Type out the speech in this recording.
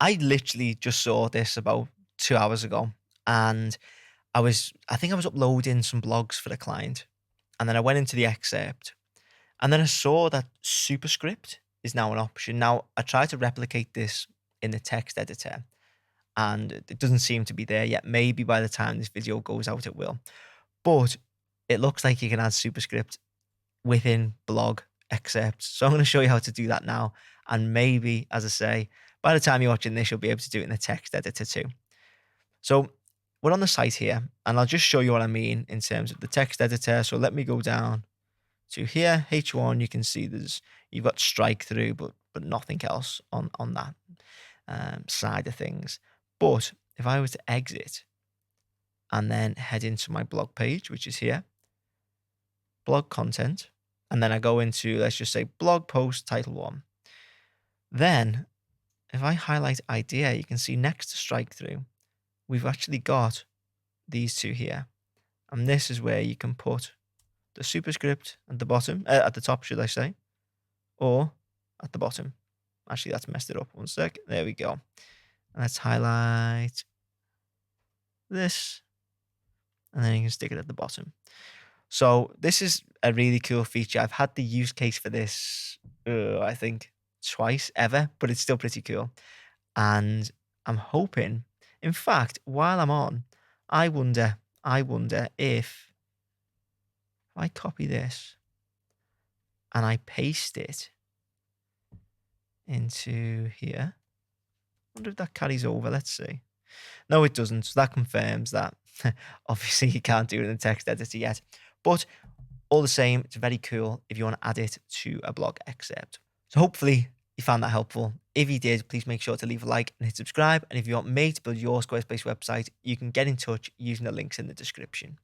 I literally just saw this about 2 hours ago, and I think I was uploading some blogs for the client, and then I went into the excerpt, and then I saw that Superscript is now an option. Now, I tried to replicate this in the text editor, and it doesn't seem to be there yet. Maybe by the time this video goes out, it will. But it looks like you can add Superscript within blog excerpts. So I'm going to show you how to do that now. And maybe, as I say, by the time you're watching this, you'll be able to do it in the text editor too. So we're on the site here, and I'll just show you what I mean in terms of the text editor. So let me go down to here, H1. You can see you've got strike through, but nothing else on that side of things. But if I were to exit and then head into my blog page, which is here, blog content, and then I go into, let's just say, blog post title 1. Then if I highlight idea, you can see next to strike through, we've actually got these two here. And this is where you can put the superscript at the bottom, at the top, should I say, or at the bottom. Actually, that's messed it up. One sec. There we go. And let's highlight this, and then you can stick it at the bottom. So this is a really cool feature. I've had the use case for this, I think, twice ever, but it's still pretty cool. And I'm hoping, in fact, while I'm on, I wonder if I copy this and I paste it into here, I wonder if that carries over. Let's see. No, it doesn't. So that confirms that obviously you can't do it in the text editor yet. But all the same, it's very cool if you want to add it to a blog excerpt. So hopefully you found that helpful. If you did, please make sure to leave a like and hit subscribe. And if you want me to build your Squarespace website, you can get in touch using the links in the description.